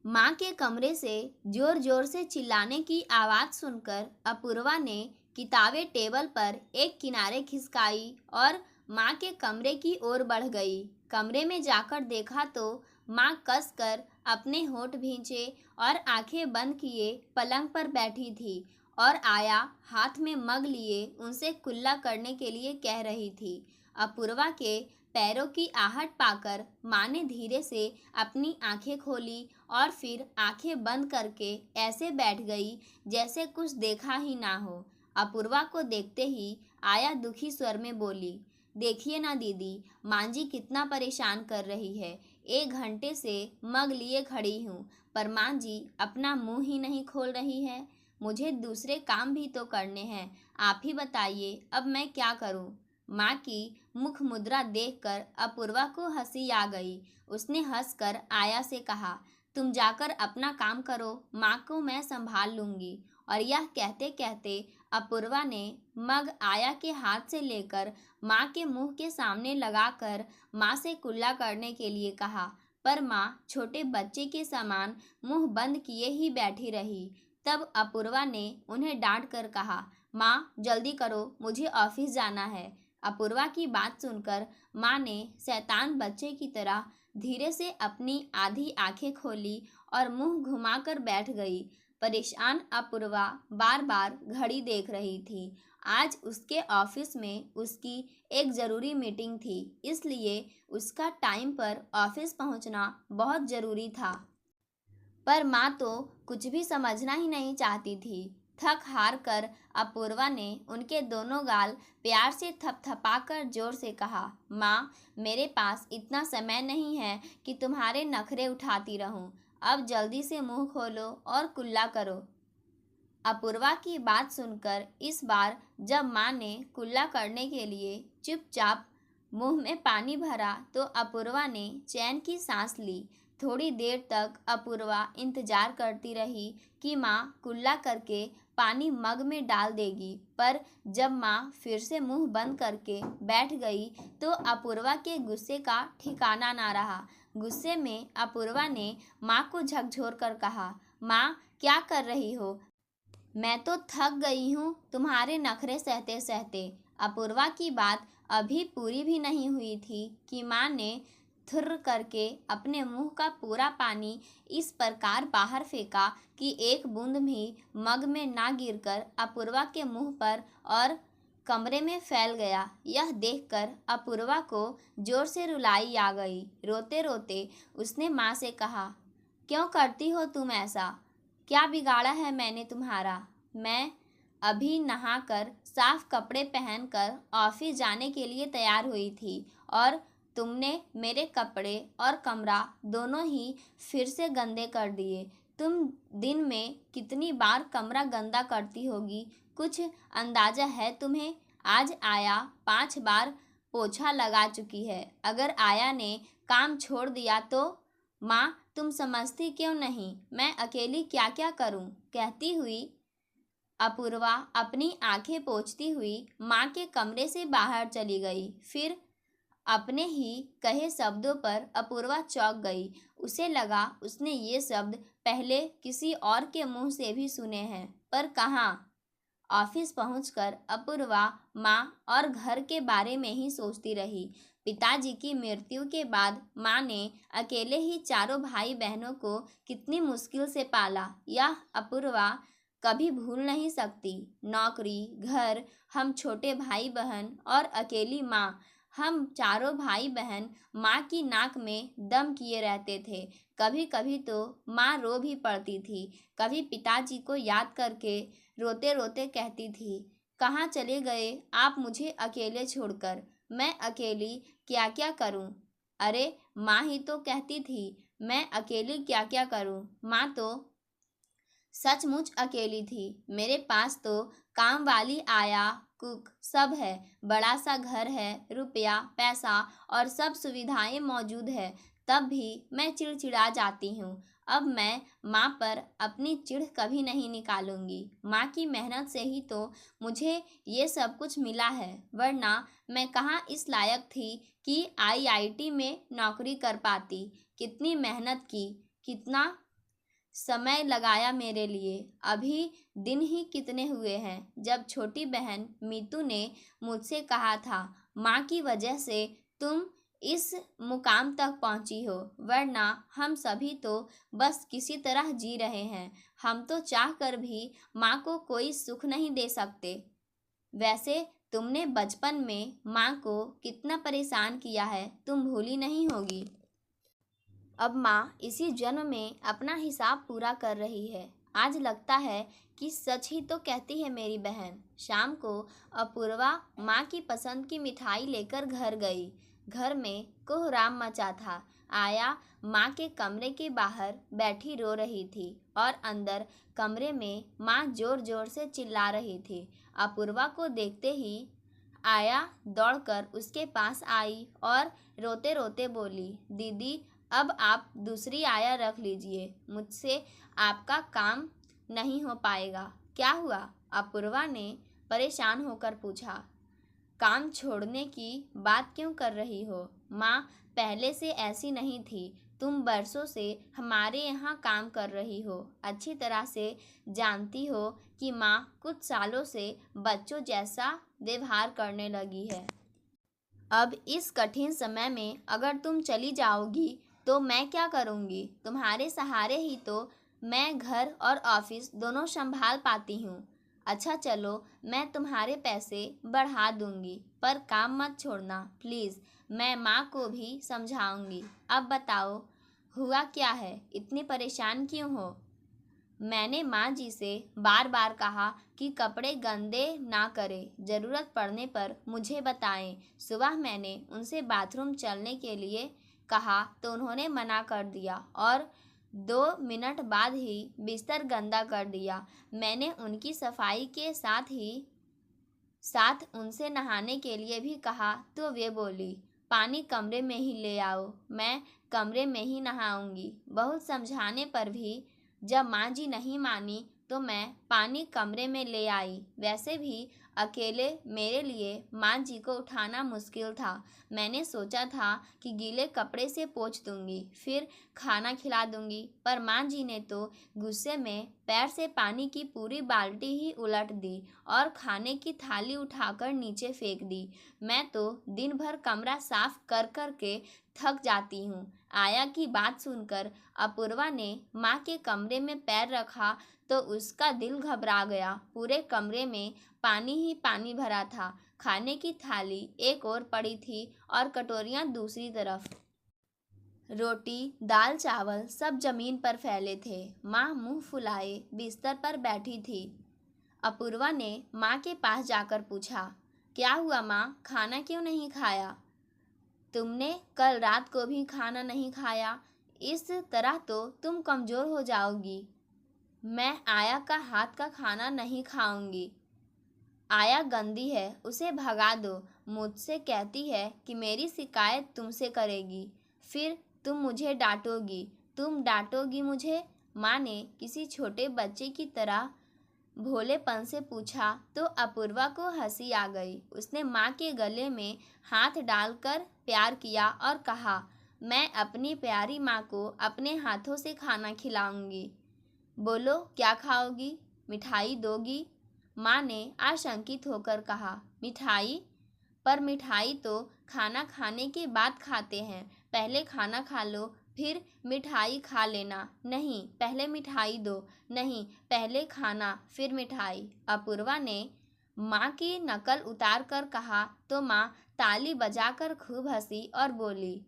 माँ के कमरे से जोर जोर से चिल्लाने की आवाज़ सुनकर अपूर्वा ने किताबें टेबल पर एक किनारे खिसकाई और माँ के कमरे की ओर बढ़ गई। कमरे में जाकर देखा तो माँ कसकर अपने होंठ भींचे और आंखें बंद किए पलंग पर बैठी थी और आया हाथ में मग लिए उनसे कुल्ला करने के लिए कह रही थी। अपूर्वा के पैरों की आहट पाकर माँ ने धीरे से अपनी आंखें खोली और फिर आंखें बंद करके ऐसे बैठ गई जैसे कुछ देखा ही ना हो। अपूर्वा को देखते ही आया दुखी स्वर में बोली, देखिए ना दीदी, मांझी कितना परेशान कर रही है। 1 घंटे से मग लिए खड़ी हूँ पर मांझी अपना मुंह ही नहीं खोल रही है। मुझे दूसरे काम भी तो करने हैं। आप ही बताइए अब मैं क्या करूँ। माँ की मुख मुद्रा देखकर अपूर्वा को हंसी आ गई। उसने हंसकर आया से कहा, तुम जाकर अपना काम करो, माँ को मैं संभाल लूंगी। और यह कहते कहते अपूर्वा ने मग आया के हाथ से लेकर माँ के मुंह के सामने लगाकर माँ से कुल्ला करने के लिए कहा, पर माँ छोटे बच्चे के समान मुंह बंद किए ही बैठी रही। तब अपूर्वा ने उन्हें डांट कर कहा, माँ जल्दी करो, मुझे ऑफिस जाना है। अपूर्वा की बात सुनकर माँ ने शैतान बच्चे की तरह धीरे से अपनी आधी आंखें खोली और मुंह घुमाकर बैठ गई। परेशान अपूर्वा बार बार घड़ी देख रही थी। आज उसके ऑफिस में उसकी एक ज़रूरी मीटिंग थी, इसलिए उसका टाइम पर ऑफिस पहुंचना बहुत ज़रूरी था। पर माँ तो कुछ भी समझना ही नहीं चाहती थी। थक हार कर अपूर्वा ने उनके दोनों गाल प्यार से थपथपाकर जोर से कहा, माँ मेरे पास इतना समय नहीं है कि तुम्हारे नखरे उठाती रहूं। अब जल्दी से मुंह खोलो और कुल्ला करो। अपूर्वा की बात सुनकर इस बार जब माँ ने कुल्ला करने के लिए चुपचाप मुंह में पानी भरा तो अपूर्वा ने चैन की सांस ली। थोड़ी देर तक अपूर्वा इंतजार करती रही कि माँ कुल्ला करके पानी मग में डाल देगी, पर जब माँ फिर से मुंह बंद करके बैठ गई तो अपूर्वा के गुस्से का ठिकाना ना रहा। गुस्से में अपूर्वा ने माँ को झकझोर कर कहा, माँ क्या कर रही हो? मैं तो थक गई हूँ तुम्हारे नखरे सहते सहते। अपूर्वा की बात अभी पूरी भी नहीं हुई थी कि माँ ने थुर्र करके अपने मुंह का पूरा पानी इस प्रकार बाहर फेंका कि एक बूंद भी मग में ना गिरकर अपूर्वा के मुंह पर और कमरे में फैल गया। यह देखकर अपूर्वा को जोर से रुलाई आ गई। रोते रोते उसने माँ से कहा, क्यों करती हो तुम ऐसा? क्या बिगाड़ा है मैंने तुम्हारा? मैं अभी नहाकर साफ कपड़े पहनकर ऑफिस जाने के लिए तैयार हुई थी और तुमने मेरे कपड़े और कमरा दोनों ही फिर से गंदे कर दिए। तुम दिन में कितनी बार कमरा गंदा करती होगी, कुछ अंदाजा है तुम्हें? आज आया 5 बार पोछा लगा चुकी है। अगर आया ने काम छोड़ दिया तो? माँ तुम समझती क्यों नहीं? मैं अकेली क्या क्या करूं? कहती हुई अपूर्वा अपनी आंखें पोंछती हुई माँ के कमरे से बाहर चली गई। फिर अपने ही कहे शब्दों पर अपूर्वा चौंक गई। उसे लगा उसने ये शब्द पहले किसी और के मुंह से भी सुने हैं, पर कहाँ। ऑफिस पहुंचकर अपूर्वा माँ और घर के बारे में ही सोचती रही। पिताजी की मृत्यु के बाद माँ ने अकेले ही चारों भाई बहनों को कितनी मुश्किल से पाला, यह अपूर्वा कभी भूल नहीं सकती। नौकरी, घर, हम छोटे भाई बहन और अकेली माँ, हम चारों भाई बहन माँ की नाक में दम किए रहते थे। कभी कभी तो माँ रो भी पड़ती थी। कभी पिताजी को याद करके रोते रोते कहती थी, कहाँ चले गए आप मुझे अकेले छोड़कर? मैं अकेली क्या क्या करूं? अरे माँ ही तो कहती थी मैं अकेली क्या क्या करूं। माँ तो सचमुच अकेली थी। मेरे पास तो काम वाली, आया, कुक सब है, बड़ा सा घर है, रुपया पैसा और सब सुविधाएं मौजूद है, तब भी मैं चिड़चिड़ा जाती हूँ। अब मैं माँ पर अपनी चिढ़ कभी नहीं निकालूंगी। माँ की मेहनत से ही तो मुझे ये सब कुछ मिला है, वरना मैं कहाँ इस लायक थी कि आईआईटी में नौकरी कर पाती। कितनी मेहनत की, कितना समय लगाया मेरे लिए। अभी दिन ही कितने हुए हैं जब छोटी बहन मीतू ने मुझसे कहा था, माँ की वजह से तुम इस मुकाम तक पहुंची हो, वरना हम सभी तो बस किसी तरह जी रहे हैं। हम तो चाह कर भी माँ को कोई सुख नहीं दे सकते। वैसे तुमने बचपन में माँ को कितना परेशान किया है, तुम भूली नहीं होगी। अब माँ इसी जन्म में अपना हिसाब पूरा कर रही है। आज लगता है कि सच ही तो कहती है मेरी बहन। शाम को अपूर्वा माँ की पसंद की मिठाई लेकर घर गई। घर में कोहराम मचा था। आया माँ के कमरे के बाहर बैठी रो रही थी और अंदर कमरे में माँ जोर जोर से चिल्ला रही थी। अपूर्वा को देखते ही आया दौड़कर उसके पास आई और रोते रोते बोली, दीदी अब आप दूसरी आया रख लीजिए, मुझसे आपका काम नहीं हो पाएगा। क्या हुआ? अपूर्वा ने परेशान होकर पूछा। काम छोड़ने की बात क्यों कर रही हो? माँ पहले से ऐसी नहीं थी। तुम बरसों से हमारे यहाँ काम कर रही हो, अच्छी तरह से जानती हो कि माँ कुछ सालों से बच्चों जैसा व्यवहार करने लगी है। अब इस कठिन समय में अगर तुम चली जाओगी तो मैं क्या करूँगी? तुम्हारे सहारे ही तो मैं घर और ऑफिस दोनों संभाल पाती हूँ। अच्छा चलो, मैं तुम्हारे पैसे बढ़ा दूँगी, पर काम मत छोड़ना प्लीज़। मैं माँ को भी समझाऊँगी। अब बताओ, हुआ क्या है? इतनी परेशान क्यों हो? मैंने माँ जी से बार बार कहा कि कपड़े गंदे ना करें, ज़रूरत पड़ने पर मुझे बताएं। सुबह मैंने उनसे बाथरूम चलने के लिए कहा तो उन्होंने मना कर दिया और 2 मिनट बाद ही बिस्तर गंदा कर दिया। मैंने उनकी सफाई के साथ उनसे नहाने के लिए भी कहा तो वे बोली, पानी कमरे में ही ले आओ, मैं कमरे में ही नहाऊंगी। बहुत समझाने पर भी जब माँ जी नहीं मानी तो मैं पानी कमरे में ले आई। वैसे भी अकेले मेरे लिए माँ जी को उठाना मुश्किल था। मैंने सोचा था कि गीले कपड़े से पोंछ दूंगी, फिर खाना खिला दूंगी, पर माँ जी ने तो गुस्से में पैर से पानी की पूरी बाल्टी ही उलट दी और खाने की थाली उठाकर नीचे फेंक दी। मैं तो दिन भर कमरा साफ कर कर के थक जाती हूँ। आया की बात सुनकर अपूर्वा ने माँ के कमरे में पैर रखा तो उसका दिल घबरा गया। पूरे कमरे में पानी ही पानी भरा था। खाने की थाली एक ओर पड़ी थी और कटोरियाँ दूसरी तरफ। रोटी दाल चावल सब जमीन पर फैले थे। माँ मुंह फुलाए बिस्तर पर बैठी थी। अपूर्वा ने माँ के पास जाकर पूछा, क्या हुआ माँ, खाना क्यों नहीं खाया? तुमने कल रात को भी खाना नहीं खाया, इस तरह तो तुम कमज़ोर हो जाओगी। मैं आया का हाथ का खाना नहीं खाऊंगी। आया गंदी है, उसे भगा दो। मुझसे कहती है कि मेरी शिकायत तुमसे करेगी, फिर तुम मुझे डांटोगी। तुम डांटोगी मुझे? माँ ने किसी छोटे बच्चे की तरह भोलेपन से पूछा तो अपूर्वा को हंसी आ गई। उसने माँ के गले में हाथ डालकर प्यार किया और कहा, मैं अपनी प्यारी माँ को अपने हाथों से खाना खिलाऊंगी। बोलो क्या खाओगी? मिठाई दोगी? माँ ने आशंकित होकर कहा, मिठाई? पर मिठाई तो खाना खाने के बाद खाते हैं। पहले खाना खा लो फिर मिठाई खा लेना। नहीं, पहले मिठाई दो। नहीं, पहले खाना फिर मिठाई। अपूर्वा ने माँ की नकल उतार कर कहा तो माँ ताली बजाकर खूब हंसी और बोली,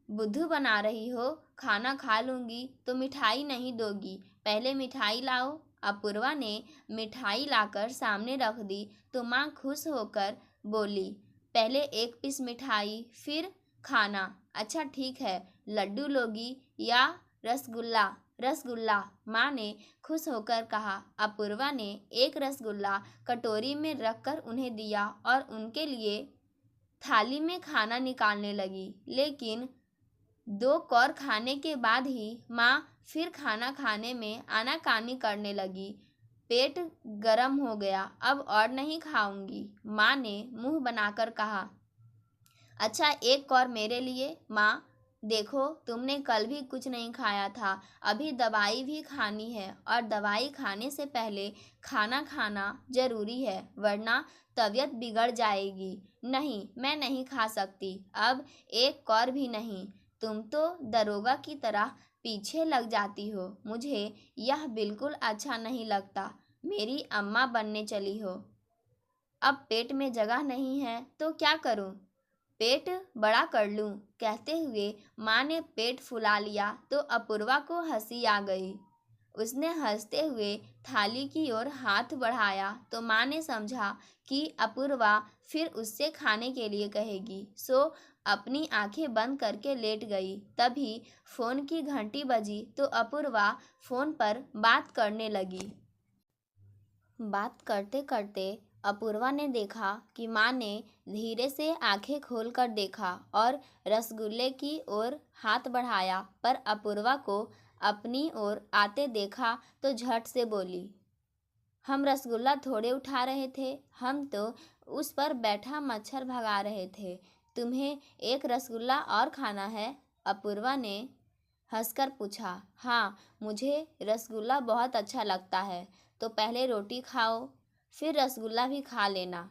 बुद्धू बना रही हो? खाना खा लूँगी तो मिठाई नहीं दोगी, पहले मिठाई लाओ। अपूर्वा ने मिठाई लाकर सामने रख दी तो माँ खुश होकर बोली, पहले एक पीस मिठाई फिर खाना। अच्छा ठीक है, लड्डू लोगी या रसगुल्ला? रसगुल्ला, माँ ने खुश होकर कहा। अपूर्वा ने एक रसगुल्ला कटोरी में रखकर उन्हें दिया और उनके लिए थाली में खाना निकालने लगी। लेकिन 2 कौर खाने के बाद ही माँ फिर खाना खाने में आनाकानी करने लगी। पेट गरम हो गया, अब और नहीं खाऊंगी। माँ ने मुंह बनाकर कहा, अच्छा एक कौर मेरे लिए। माँ देखो, तुमने कल भी कुछ नहीं खाया था, अभी दवाई भी खानी है और दवाई खाने से पहले खाना खाना जरूरी है, वरना तबीयत बिगड़ जाएगी। नहीं, मैं नहीं खा सकती, अब एक कौर भी नहीं। तुम तो दरोगा की तरह पीछे लग जाती हो, मुझे यह बिल्कुल अच्छा नहीं लगता। मेरी अम्मा बनने चली हो। अब पेट में जगह नहीं है तो क्या करूं? पेट बड़ा कर लूं? कहते हुए माँ ने पेट फुला लिया तो अपूर्वा को हंसी आ गई। उसने हंसते हुए थाली की ओर हाथ बढ़ाया तो माँ ने समझा कि अपूर्वा फिर उससे खाने के लिए कहेगी, सो अपनी आंखें बंद करके लेट गई। तभी फोन की घंटी बजी तो अपूर्वा फोन पर बात करने लगी। बात करते करते अपूर्वा ने देखा कि माँ ने धीरे से आंखें खोलकर देखा और रसगुल्ले की ओर हाथ बढ़ाया, पर अपूर्वा को अपनी ओर आते देखा तो झट से बोली, हम रसगुल्ला थोड़े उठा रहे थे, हम तो उस पर बैठा मच्छर भगा रहे थे। तुम्हें एक रसगुल्ला और खाना है? अपूर्वा ने हंसकर पूछा। हाँ, मुझे रसगुल्ला बहुत अच्छा लगता है। तो पहले रोटी खाओ, फिर रसगुल्ला भी खा लेना।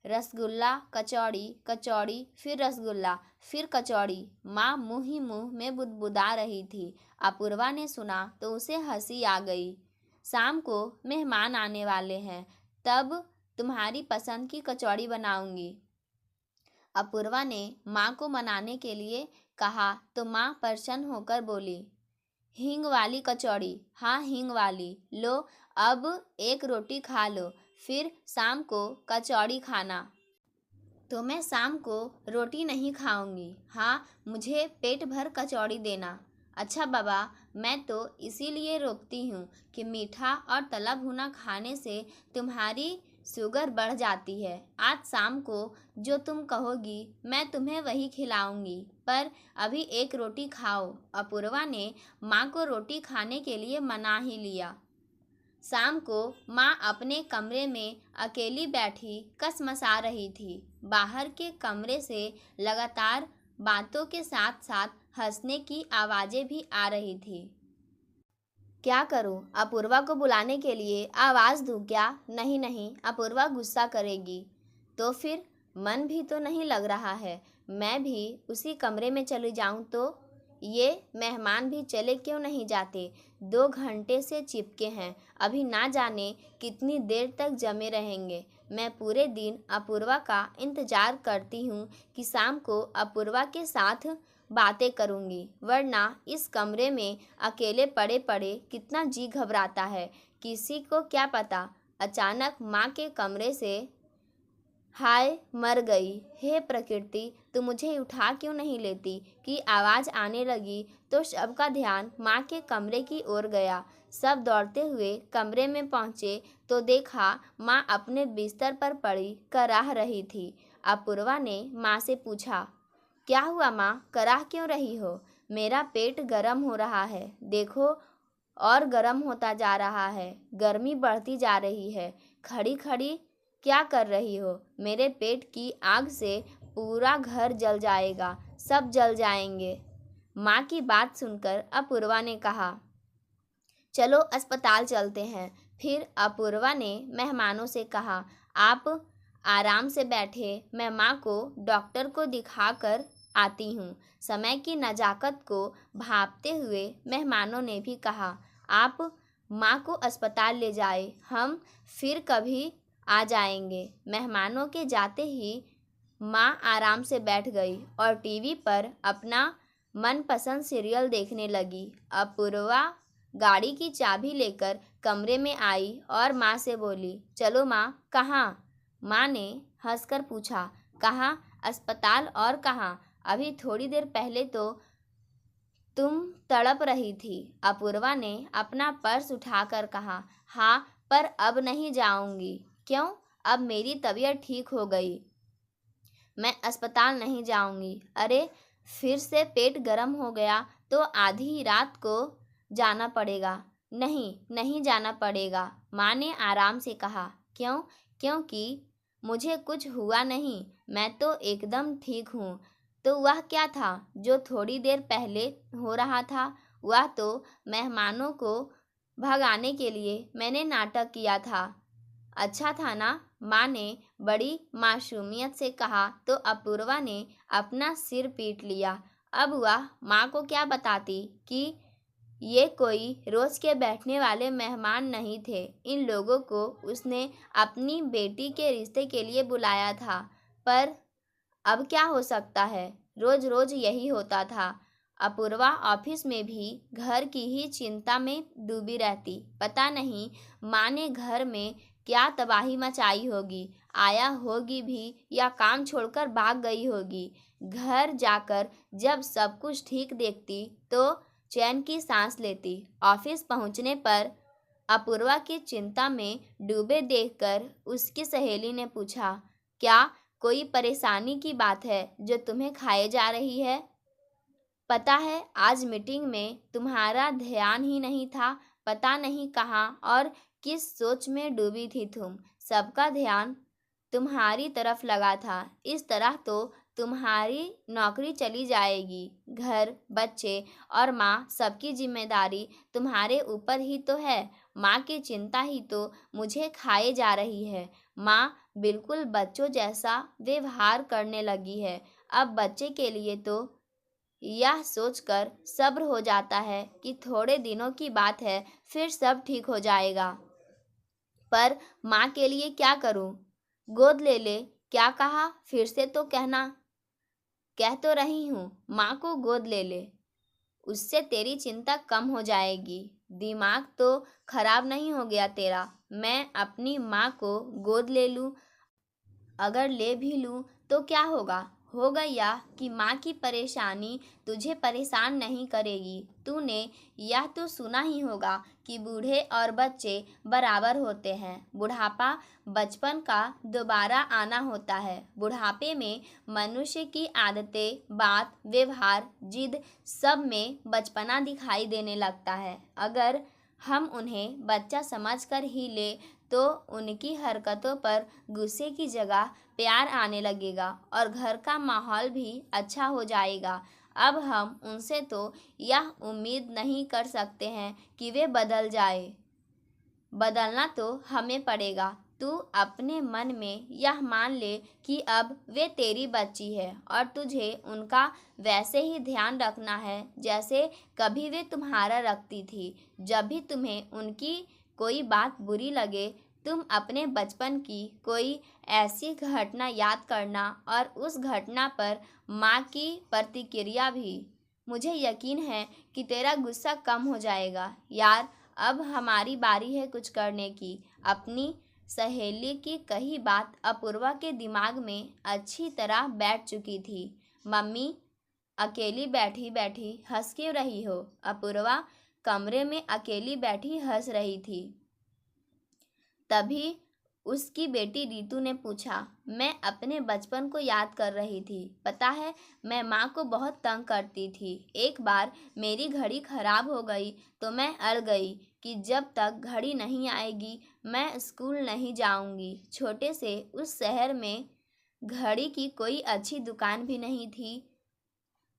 रसगुल्ला, कचौड़ी, कचौड़ी, फिर रसगुल्ला, फिर कचौड़ी। माँ मुँह ही मुँह में बुदबुदा रही थी। अपूर्वा ने सुना तो उसे हंसी आ गई। शाम को मेहमान आने वाले हैं, तब तुम्हारी पसंद की कचौड़ी बनाऊंगी। अपूर्वा ने माँ को मनाने के लिए कहा तो माँ प्रसन्न होकर बोली, हींग वाली कचौड़ी? हाँ, हींग वाली। लो, अब एक रोटी खा लो, फिर शाम को कचौड़ी खाना। तो मैं शाम को रोटी नहीं खाऊंगी। हाँ, मुझे पेट भर कचौड़ी देना। अच्छा बाबा, मैं तो इसीलिए रोकती हूँ कि मीठा और तला भुना खाने से तुम्हारी शुगर बढ़ जाती है। आज शाम को जो तुम कहोगी मैं तुम्हें वही खिलाऊंगी, पर अभी एक रोटी खाओ। अपूर्वा ने माँ को रोटी खाने के लिए मना ही लिया। शाम को माँ अपने कमरे में अकेली बैठी कसमसा रही थी। बाहर के कमरे से लगातार बातों के साथ साथ हंसने की आवाज़ें भी आ रही थी। क्या करूं? अपूर्वा को बुलाने के लिए आवाज़ दूं क्या? नहीं नहीं, अपूर्वा गुस्सा करेगी। तो फिर मन भी तो नहीं लग रहा है, मैं भी उसी कमरे में चली जाऊं तो? ये मेहमान भी चले क्यों नहीं जाते? 2 घंटे से चिपके हैं, अभी ना जाने कितनी देर तक जमे रहेंगे। मैं पूरे दिन अपूर्वा का इंतज़ार करती हूँ कि शाम को अपूर्वा के साथ बातें करूँगी, वरना इस कमरे में अकेले पड़े पड़े कितना जी घबराता है। किसी को क्या पता अचानक माँ के कमरे से हाय मर गई। हे प्रकृति, तू मुझे उठा क्यों नहीं लेती? की आवाज़ आने लगी तो सबका ध्यान माँ के कमरे की ओर गया। सब दौड़ते हुए कमरे में पहुँचे तो देखा माँ अपने बिस्तर पर पड़ी कराह रही थी। अपूर्वा ने माँ से पूछा, क्या हुआ माँ, कराह क्यों रही हो? मेरा पेट गर्म हो रहा है, देखो, और गर्म होता जा रहा है, गर्मी बढ़ती जा रही है। खड़ी खड़ी क्या कर रही हो? मेरे पेट की आग से पूरा घर जल जाएगा, सब जल जाएंगे। माँ की बात सुनकर अपूर्वा ने कहा, चलो अस्पताल चलते हैं। फिर अपूर्वा ने मेहमानों से कहा, आप आराम से बैठे, मैं माँ को डॉक्टर को दिखाकर आती हूँ। समय की नज़ाकत को भांपते हुए मेहमानों ने भी कहा, आप माँ को अस्पताल ले जाए, हम फिर कभी आ जाएंगे। मेहमानों के जाते ही माँ आराम से बैठ गई और टीवी पर अपना मनपसंद सीरियल देखने लगी। अपूर्वा गाड़ी की चाबी लेकर कमरे में आई और माँ से बोली, चलो माँ, कहाँ? माँ ने हंसकर पूछा, कहाँ? अस्पताल और कहाँ? अभी थोड़ी देर पहले तो तुम तड़प रही थी। अपूर्वा ने अपना पर्स उठाकर कहा, हाँ, पर अब नहीं जाऊंगी। क्यों? अब मेरी तबीयत ठीक हो गई, मैं अस्पताल नहीं जाऊंगी। अरे, फिर से पेट गर्म हो गया तो आधी रात को जाना पड़ेगा। नहीं, नहीं जाना पड़ेगा, माँ ने आराम से कहा। क्यों? क्योंकि मुझे कुछ हुआ नहीं, मैं तो एकदम ठीक हूँ। तो वह क्या था जो थोड़ी देर पहले हो रहा था? वह तो मेहमानों को भगाने के लिए मैंने नाटक किया था। अच्छा था ना? माँ ने बड़ी मासूमियत से कहा तो अपूर्वा ने अपना सिर पीट लिया। अब वह माँ को क्या बताती कि ये कोई रोज के बैठने वाले मेहमान नहीं थे। इन लोगों को उसने अपनी बेटी के रिश्ते के लिए बुलाया था। पर अब क्या हो सकता है, रोज रोज यही होता था। अपूर्वा ऑफिस में भी घर की ही चिंता में डूबी रहती। पता नहीं माँ ने घर में क्या तबाही मचाई होगी, आया होगी भी या काम छोड़कर भाग गई होगी। घर जाकर जब सब कुछ ठीक देखती तो चैन की सांस लेती। ऑफिस पहुंचने पर अपूर्वा की चिंता में डूबे देखकर उसकी सहेली ने पूछा, क्या कोई परेशानी की बात है जो तुम्हें खाए जा रही है? पता है आज मीटिंग में तुम्हारा ध्यान ही नहीं था। पता नहीं कहाँ और किस सोच में डूबी थी तुम। सबका ध्यान तुम्हारी तरफ लगा था। इस तरह तो तुम्हारी नौकरी चली जाएगी। घर, बच्चे और माँ, सबकी जिम्मेदारी तुम्हारे ऊपर ही तो है। माँ की चिंता ही तो मुझे खाए जा रही है। माँ बिल्कुल बच्चों जैसा व्यवहार करने लगी है। अब बच्चे के लिए तो यह सोचकर सब्र हो जाता है कि थोड़े दिनों की बात है, फिर सब ठीक हो जाएगा। पर माँ के लिए क्या करूँ? गोद ले ले। क्या कहा? फिर से तो कहना। कह तो रही हूँ, माँ को गोद ले ले। उससे तेरी चिंता कम हो जाएगी। दिमाग तो खराब नहीं हो गया तेरा? मैं अपनी माँ को गोद ले लूँ? अगर ले भी लूँ तो क्या होगा? हो गया कि माँ की परेशानी तुझे परेशान नहीं करेगी। तूने यह तो सुना ही होगा कि बूढ़े और बच्चे बराबर होते हैं। बुढ़ापा बचपन का दोबारा आना होता है। बुढ़ापे में मनुष्य की आदतें, बात, व्यवहार, जिद सब में बचपना दिखाई देने लगता है। अगर हम उन्हें बच्चा समझकर ही ले तो उनकी हरकतों पर गुस्से की जगह प्यार आने लगेगा और घर का माहौल भी अच्छा हो जाएगा। अब हम उनसे तो यह उम्मीद नहीं कर सकते हैं कि वे बदल जाए। बदलना तो हमें पड़ेगा। तू अपने मन में यह मान ले कि अब वे तेरी बच्ची है और तुझे उनका वैसे ही ध्यान रखना है जैसे कभी वे तुम्हारा रखती थी। जब भी तुम्हें उनकी कोई बात बुरी लगे, तुम अपने बचपन की कोई ऐसी घटना याद करना और उस घटना पर माँ की प्रतिक्रिया भी। मुझे यकीन है कि तेरा गुस्सा कम हो जाएगा। यार, अब हमारी बारी है कुछ करने की। अपनी सहेली की कही बात अपूर्वा के दिमाग में अच्छी तरह बैठ चुकी थी। मम्मी, अकेली बैठी बैठी हंस क्यों रही हो? अपूर्वा कमरे में अकेली बैठी हंस रही थी। तभी उसकी बेटी रीतू ने पूछा, मैं अपने बचपन को याद कर रही थी। पता है, मैं माँ को बहुत तंग करती थी। एक बार मेरी घड़ी खराब हो गई तो मैं अड़ गई कि जब तक घड़ी नहीं आएगी मैं स्कूल नहीं जाऊंगी। छोटे से उस शहर में घड़ी की कोई अच्छी दुकान भी नहीं थी।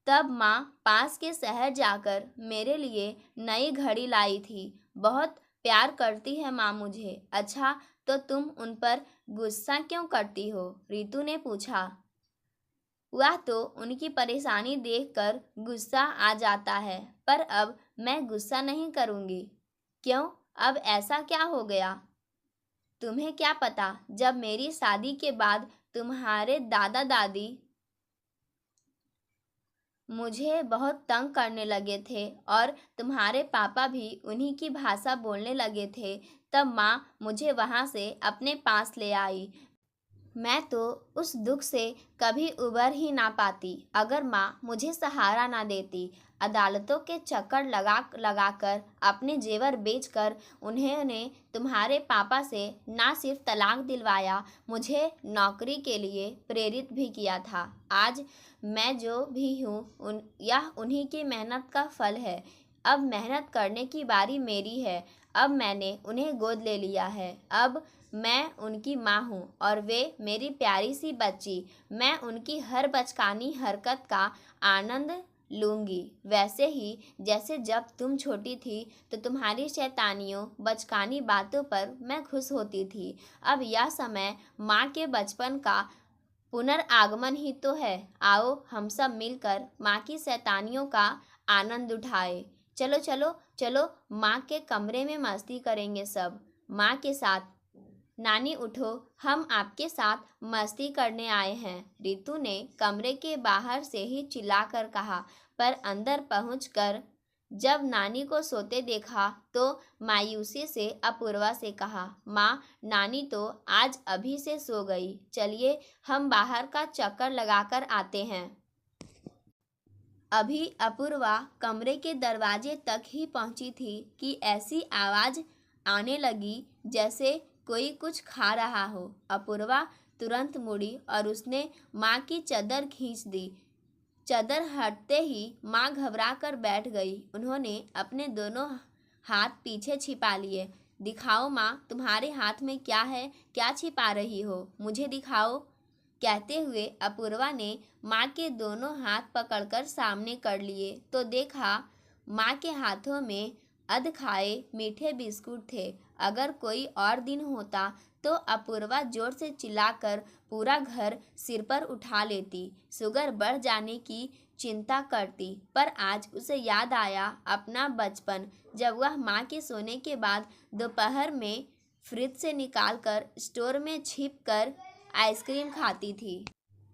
तब माँ पास के शहर जाकर मेरे लिए नई घड़ी लाई थी। बहुत प्यार करती है माँ मुझे। अच्छा, तो तुम उन पर गुस्सा क्यों करती हो? रीतू ने पूछा। वह तो उनकी परेशानी देखकर गुस्सा आ जाता है, पर अब मैं गुस्सा नहीं करूँगी। क्यों? अब ऐसा क्या हो गया? तुम्हें क्या पता, जब मेरी शादी के बाद तुम्हारे दादा दादी मुझे बहुत तंग करने लगे थे और तुम्हारे पापा भी उन्हीं की भाषा बोलने लगे थे, तब माँ मुझे वहाँ से अपने पास ले आई। मैं तो उस दुख से कभी उबर ही ना पाती अगर माँ मुझे सहारा ना देती। अदालतों के चक्कर लगा लगाकर अपने जेवर बेचकर उन्होंने तुम्हारे पापा से ना सिर्फ तलाक दिलवाया, मुझे नौकरी के लिए प्रेरित भी किया था। आज मैं जो भी हूँ यह उन्हीं की मेहनत का फल है। अब मेहनत करने की बारी मेरी है। अब मैंने उन्हें गोद ले लिया है। अब मैं उनकी माँ हूँ और वे मेरी प्यारी सी बच्ची। मैं उनकी हर बचकानी हरकत का आनंद लूँगी, वैसे ही जैसे जब तुम छोटी थी तो तुम्हारी शैतानियों बचकानी बातों पर मैं खुश होती थी। अब यह समय माँ के बचपन का पुनर्आगमन ही तो है। आओ हम सब मिलकर माँ की शैतानियों का आनंद उठाए। चलो चलो चलो, माँ के कमरे में मस्ती करेंगे सब माँ के साथ। नानी उठो, हम आपके साथ मस्ती करने आए हैं, रितु ने कमरे के बाहर से ही चिल्लाकर कहा। पर अंदर पहुंचकर जब नानी को सोते देखा तो मायूसी से अपूर्वा से कहा, माँ, नानी तो आज अभी से सो गई, चलिए हम बाहर का चक्कर लगाकर आते हैं। अभी अपूर्वा कमरे के दरवाजे तक ही पहुंची थी कि ऐसी आवाज आने लगी जैसे कोई कुछ खा रहा हो। अपूर्वा तुरंत मुड़ी और उसने माँ की चादर खींच दी। चादर हटते ही माँ घबरा कर बैठ गई। उन्होंने अपने दोनों हाथ पीछे छिपा लिए। दिखाओ माँ, तुम्हारे हाथ में क्या है? क्या छिपा रही हो? मुझे दिखाओ। कहते हुए अपूर्वा ने माँ के दोनों हाथ पकड़कर सामने कर लिए तो देखा माँ के हाथों में अध खाए मीठे बिस्कुट थे। अगर कोई और दिन होता तो अपूर्वा जोर से चिल्लाकर पूरा घर सिर पर उठा लेती, शुगर बढ़ जाने की चिंता करती। पर आज उसे याद आया अपना बचपन, जब वह माँ के सोने के बाद दोपहर में फ्रिज से निकालकर स्टोर में छिप कर आइसक्रीम खाती थी।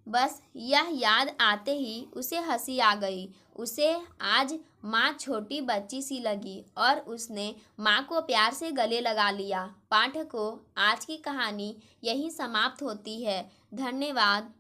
बस यह याद आते ही उसे हंसी आ गई। उसे आज माँ छोटी बच्ची सी लगी और उसने माँ को प्यार से गले लगा लिया। पाठकों, आज की कहानी यहीं समाप्त होती है। धन्यवाद।